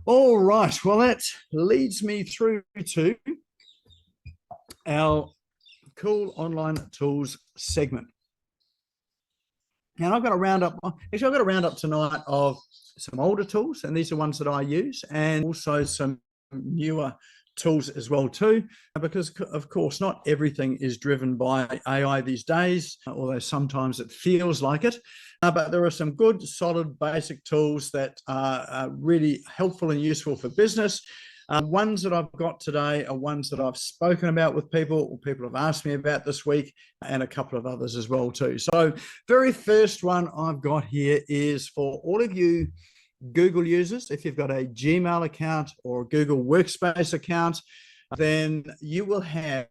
All right. Well, that leads me through to our cool online tools segment. And I've got a roundup. Actually, I've got a roundup tonight of some older tools, and these are ones that I use, and also some newer tools as well too, because of course not everything is driven by AI these days, although sometimes it feels like it. But there are some good, solid, basic tools that are really helpful and useful for business. Ones that I've got today are ones that I've spoken about with people, or people have asked me about this week, and a couple of others as well too. So very first one I've got here is for all of you Google users. If you've got a Gmail account or a Google Workspace account, then you will have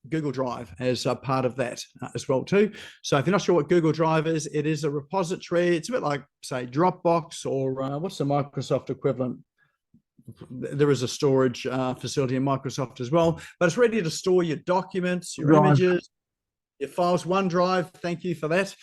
Google Drive as a part of that as well too. So if you're not sure what Google Drive is, it is a repository. It's a bit like, say, Dropbox, or what's the Microsoft equivalent? There is a storage facility in Microsoft as well, but it's ready to store your documents, your images, your files. OneDrive, thank you for that.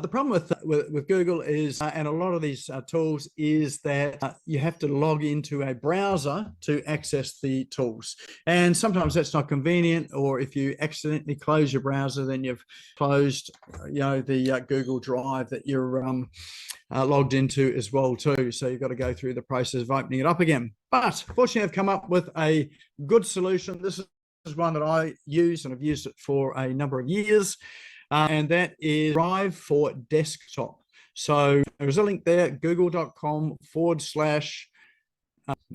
The problem with Google is, and a lot of these tools, is that you have to log into a browser to access the tools. And sometimes that's not convenient, or if you accidentally close your browser, then you've closed, the Google Drive that you're logged into as well too. So you've got to go through the process of opening it up again. But fortunately, I've come up with a good solution. This is one that I use, and I've used it for a number of years. And that is Drive for Desktop. So there's a link there, google.com/.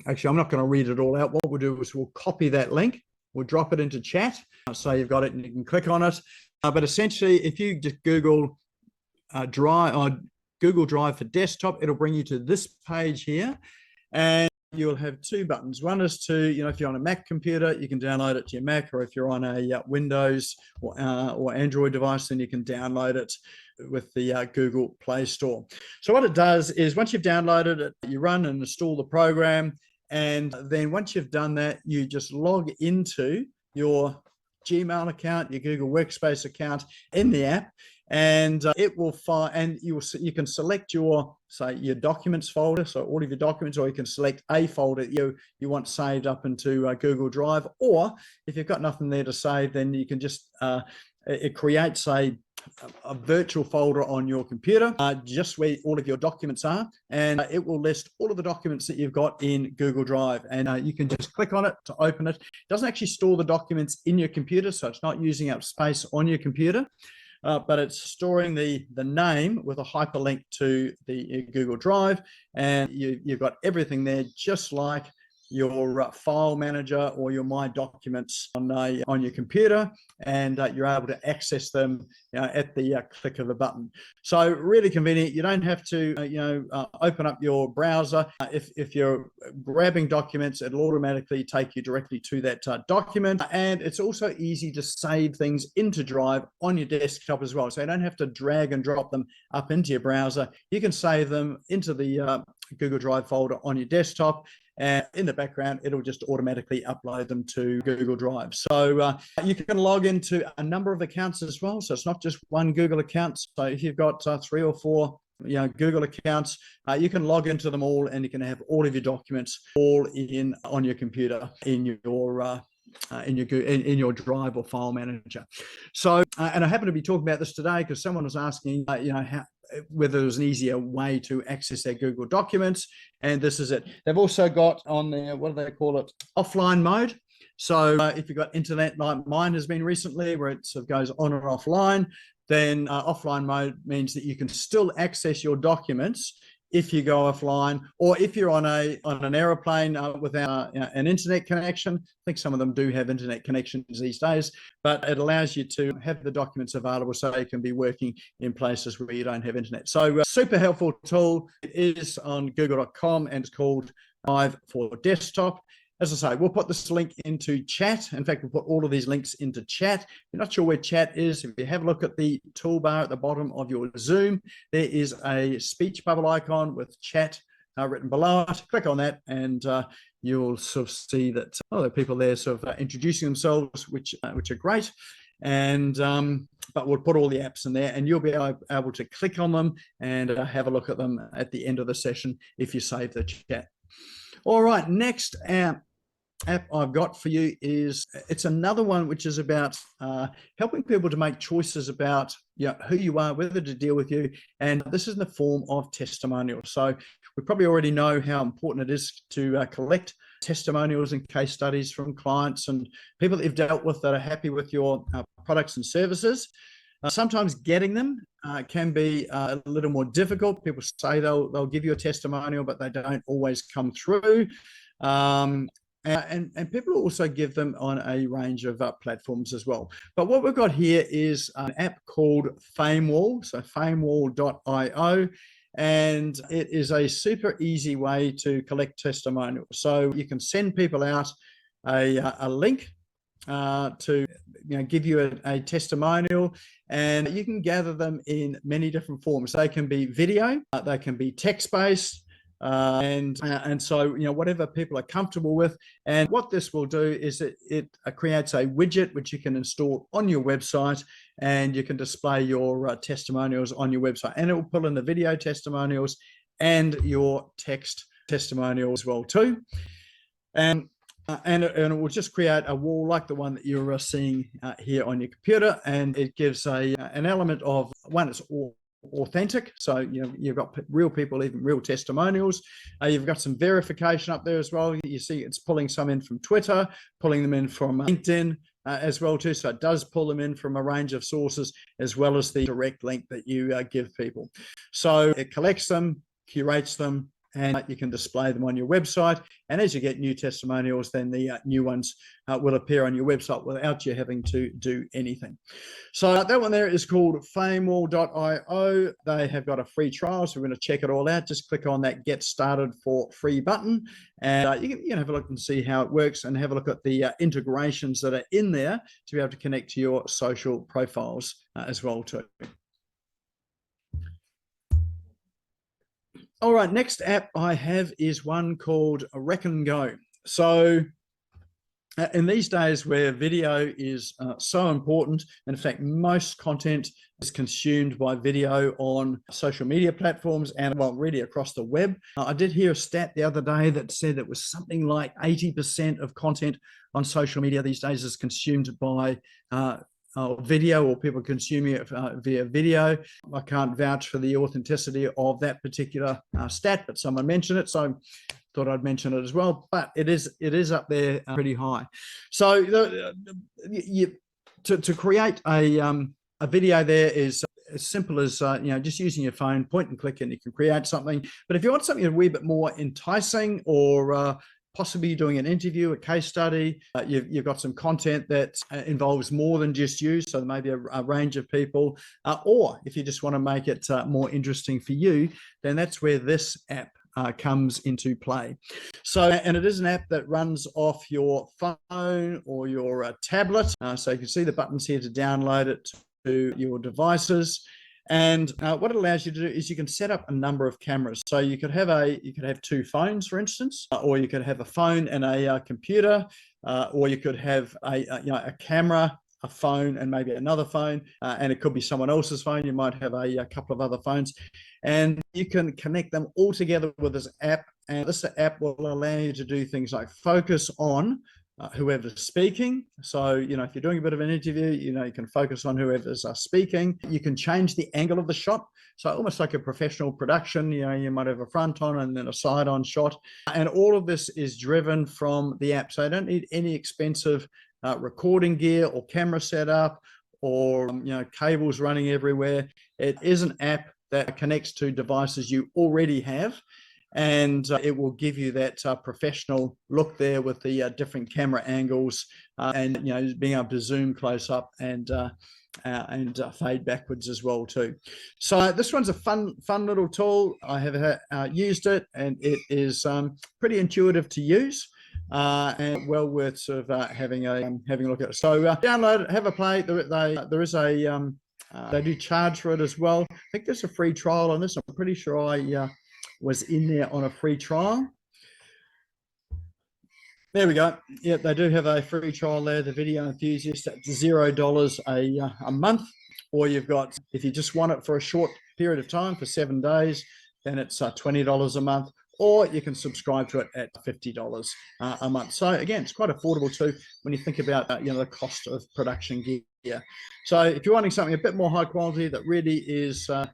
Actually, I'm not going to read it all out. What we'll do is we'll copy that link. We'll drop it into chat. So you've got it and you can click on it. But essentially, if you just Google Google Drive for Desktop, it'll bring you to this page here. And you'll have two buttons. One is to, if you're on a Mac computer, you can download it to your Mac, or if you're on a Windows or Android device, then you can download it with the Google Play Store. So what it does is, once you've downloaded it, you run and install the program. And then once you've done that, you just log into your Gmail account, your Google Workspace account in the app, and it will find, and you can select your documents folder, so all of your documents, or you can select a folder you want saved up into Google Drive. Or if you've got nothing there to save, then you can just it creates a virtual folder on your computer, just where all of your documents are, and it will list all of the documents that you've got in Google Drive, and you can just click on it to open it. It doesn't actually store the documents in your computer, so it's not using up space on your computer, but it's storing the name with a hyperlink to the Google Drive, and you've got everything there, just like your file manager or your My Documents on your computer, and you're able to access them at the click of a button. So really convenient. You don't have to open up your browser. If you're grabbing documents, it'll automatically take you directly to that document. And it's also easy to save things into Drive on your desktop as well. So you don't have to drag and drop them up into your browser. You can save them into the Google Drive folder on your desktop, and in the background, it'll just automatically upload them to Google Drive. So you can log into a number of accounts as well. So it's not just one Google account. So if you've got 3 or 4 Google accounts, you can log into them all, and you can have all of your documents all on your computer in your Drive or file manager. So, and I happen to be talking about this today because someone was asking, whether there's an easier way to access their Google documents, and this is it. They've also got on there, what do they call it? Offline mode. So if you've got internet like mine has been recently, where it sort of goes on and offline, then offline mode means that you can still access your documents if you go offline, or if you're on an aeroplane without an internet connection. I think some of them do have internet connections these days, but it allows you to have the documents available so you can be working in places where you don't have internet. So super helpful tool. It is on google.com, and it's called Drive for Desktop. As I say, we'll put this link into chat. In fact, we'll put all of these links into chat. If you're not sure where chat is, if you have a look at the toolbar at the bottom of your Zoom, there is a speech bubble icon with chat written below it. Click on that, and you'll sort of see that there are people there sort of introducing themselves, which are great. And but we'll put all the apps in there, and you'll be able to click on them and have a look at them at the end of the session if you save the chat. All right, next app I've got for you it's another one which is about helping people to make choices about who you are, whether to deal with you, and this is in the form of testimonials. So we probably already know how important it is to collect testimonials and case studies from clients and people that you've dealt with that are happy with your products and services. Sometimes getting them can be a little more difficult. People say they'll give you a testimonial, but they don't always come through. And people also give them on a range of platforms as well. But what we've got here is an app called FameWall, so famewall.io, and it is a super easy way to collect testimonials. So you can send people out a link to give you a testimonial, and you can gather them in many different forms. They can be video, they can be text-based, and so whatever people are comfortable with. And what this will do is it creates a widget which you can install on your website, and you can display your testimonials on your website, and it will pull in the video testimonials and your text testimonials as well too. And it will just create a wall like the one that you're seeing here on your computer, and it gives an element of, one, it's authentic, so you've got real people, even real testimonials. You've got some verification up there as well. You see it's pulling some in from Twitter, pulling them in from LinkedIn as well too, so it does pull them in from a range of sources, as well as the direct link that you give people. So it collects them, curates them, and you can display them on your website. And as you get new testimonials, then the new ones will appear on your website without you having to do anything. So that one there is called famewall.io. They have got a free trial, so we're going to check it all out. Just click on that Get Started for Free button, and you can have a look and see how it works, and have a look at the integrations that are in there to be able to connect to your social profiles as well too. All right, next app I have is one called Reckon Go. So in these days where video is so important, and in fact, most content is consumed by video on social media platforms and, well, really across the web. I did hear a stat the other day that said it was something like 80% of content on social media these days is consumed by video, or people consuming it via video. I can't vouch for the authenticity of that particular stat, but someone mentioned it, so thought I'd mention it as well. But it is up there pretty high. So to create a video there is as simple as just using your phone, point and click, and you can create something. But if you want something a wee bit more enticing, or possibly doing an interview, a case study, you've got some content that involves more than just you, so maybe a range of people, or if you just want to make it more interesting for you, then that's where this app comes into play. So, and it is an app that runs off your phone or your tablet, so you can see the buttons here to download it to your devices. And what it allows you to do is you can set up a number of cameras. So you could have two phones, for instance, or you could have a phone and a computer, or you could have a camera, a phone, and maybe another phone, and it could be someone else's phone. You might have a couple of other phones, and you can connect them all together with this app. And this app will allow you to do things like focus on whoever's speaking. So, if you're doing a bit of an interview, you can focus on whoever's speaking. You can change the angle of the shot. So almost like a professional production, you might have a front on and then a side on shot. And all of this is driven from the app. So you don't need any expensive recording gear or camera setup, or, cables running everywhere. It is an app that connects to devices you already have, and it will give you that professional look there with the different camera angles, and being able to zoom close up and fade backwards as well too. So this one's a fun little tool. I have used it, and it is pretty intuitive to use, and well worth sort of having a look at it. So download it, have a play. There is a they do charge for it as well. I think there's a free trial on this. I'm pretty sure I was in there on a free trial. There we go. Yep, they do have a free trial there, the Video Enthusiast, at $0 a month. or you've got, if you just want it for a short period of time, for 7 days, then it's $20 a month, or you can subscribe to it at $50 a month. So again, it's quite affordable too when you think about the cost of production gear. So if you're wanting something a bit more high quality that really is a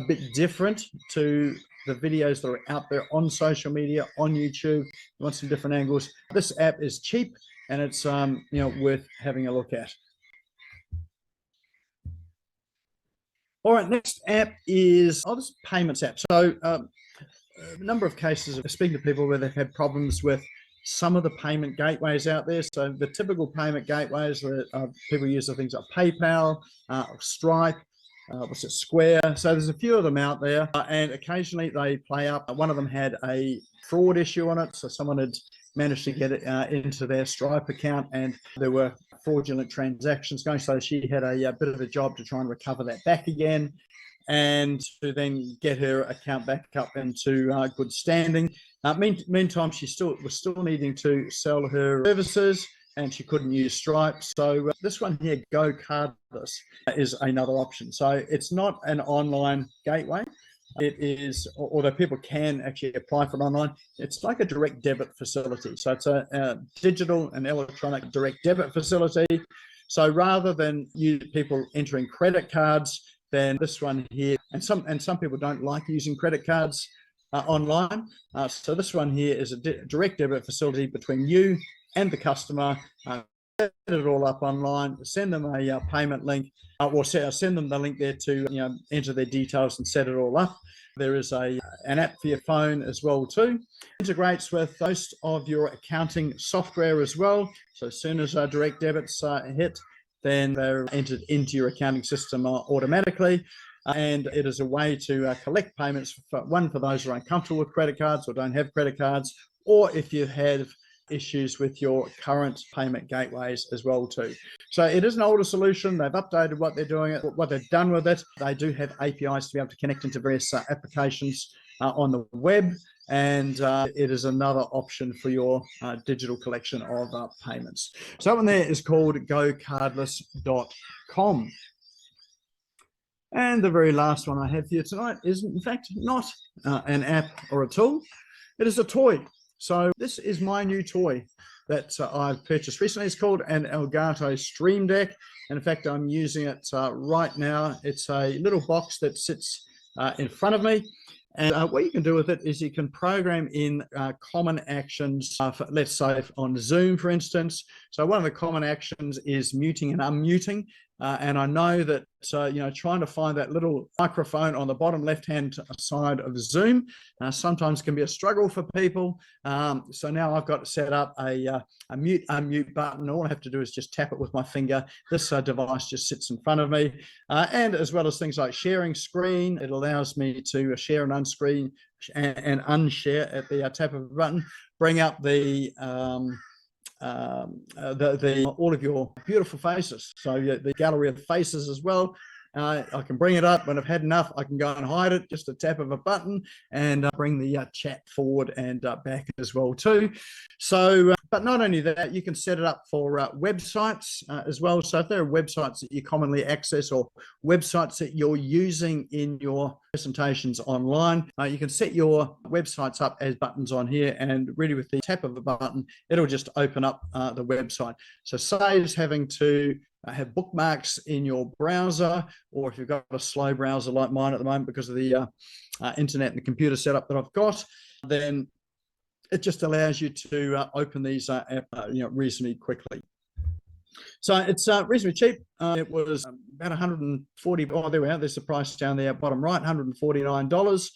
bit different to the videos that are out there on social media, on YouTube, you want some different angles, this app is cheap and it's worth having a look at. All right, next app is this payments app. So a number of cases of speaking to people where they've had problems with some of the payment gateways out there. So the typical payment gateways that people use are things like PayPal, Stripe, Square. So there's a few of them out there, and occasionally they play up. One of them had a fraud issue on it, so someone had managed to get it into their Stripe account, and there were fraudulent transactions going. So she had a bit of a job to try and recover that back again, and to then get her account back up into good standing. Meantime, she was still needing to sell her services, and she couldn't use Stripe. So this one here, Go Cardless, is another option. So it's not an online gateway. It is, although people can actually apply for it online, it's like a direct debit facility. So it's a digital and electronic direct debit facility. So rather than people entering credit cards, then this one here, and some people don't like using credit cards online. So this one here is a direct debit facility between you and the customer. Set it all up online, send them a payment link, or send them the link there to enter their details and set it all up. There is an app for your phone as well too. Integrates with most of your accounting software as well. So as soon as direct debits hit, then they're entered into your accounting system automatically. And it is a way to collect payments, for those who are uncomfortable with credit cards or don't have credit cards, or if you have issues with your current payment gateways as well too. So it is an older solution. They've updated what they're doing, what they've done with it. They do have APIs to be able to connect into various applications on the web, and it is another option for your digital collection of payments. So that one there is called gocardless.com. And the very last one I have for you tonight is, in fact, not an app or a tool. It is a toy. So this is my new toy that I've purchased recently. It's called an Elgato Stream Deck. And in fact, I'm using it right now. It's a little box that sits in front of me. And what you can do with it is you can program in common actions, for, let's say on Zoom, for instance. So one of the common actions is muting and unmuting. And I know that, trying to find that little microphone on the bottom left-hand side of Zoom sometimes can be a struggle for people. So now I've got set up a mute, unmute button. All I have to do is just tap it with my finger. This device just sits in front of me. And as well as things like sharing screen, it allows me to share and unscreen and unshare at the tap of a button. Bring up the all of your beautiful faces, so the gallery of faces as well. I can bring it up. When I've had enough, I can go and hide it, just a tap of a button, and bring the chat forward and back as well too. So but not only that, you can set it up for websites as well. So if there are websites that you commonly access or websites that you're using in your presentations online, you can set your websites up as buttons on here, and really with the tap of a button, it'll just open up the website. So saves having to have bookmarks in your browser, or if you've got a slow browser like mine at the moment because of the internet and the computer setup that I've got, then it just allows you to open these reasonably quickly. So it's reasonably cheap. It was about 140. Oh, there we are. There's the price down there, bottom right, $149.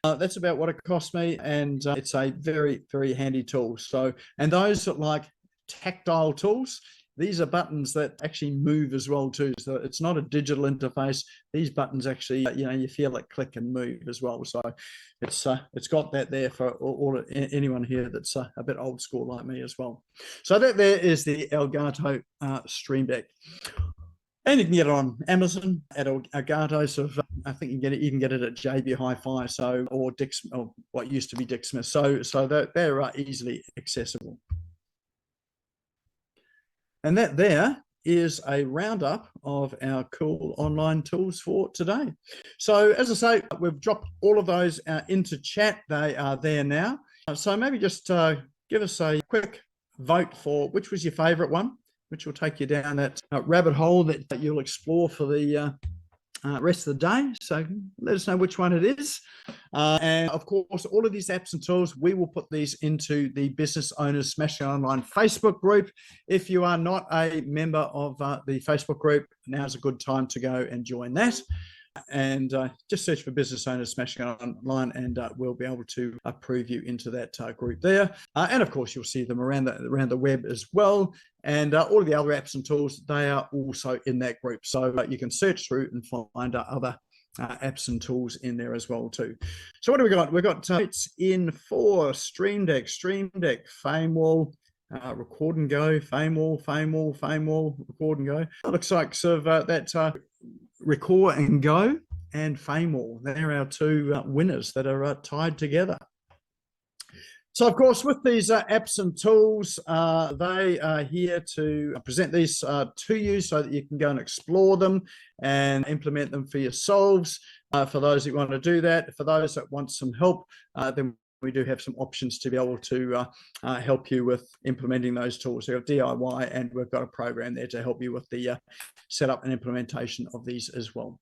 That's about what it cost me, and it's a very, very handy tool. So, and those that like tactile tools, these are buttons that actually move as well too. So it's not a digital interface. These buttons actually, you feel it click and move as well. So it's got that there for anyone here that's a bit old school like me as well. So that there is the Elgato Stream Deck. And you can get it on Amazon at Elgato. So I think you can even get it at JB Hi-Fi, or what used to be Dick Smith. So they're easily accessible. And that there is a roundup of our cool online tools for today. So as I say, we've dropped all of those into chat. They are there now. So maybe just give us a quick vote for which was your favorite one, which will take you down that rabbit hole that you'll explore for the rest of the day. So let us know which one it is. And of course, all of these apps and tools, we will put these into the Business Owners Smashing Online Facebook group. If you are not a member of the Facebook group, now's a good time to go and join that. And just search for Business Owners Smashing Online, and we'll be able to approve you into that group there. And of course, you'll see them around the web as well. And all of the other apps and tools, they are also in that group. So you can search through and find other apps and tools in there as well too. So what do we got? We've got it's in for Stream Deck, FameWall, Record and Go, FameWall, Record and Go. It looks like sort of that Record and Go and FameWall. They're our two winners that are tied together. So, of course, with these apps and tools, they are here to present these to you so that you can go and explore them and implement them for yourselves. For those that want to do that, for those that want some help, then we do have some options to be able to help you with implementing those tools. So we have DIY, and we've got a program there to help you with the setup and implementation of these as well.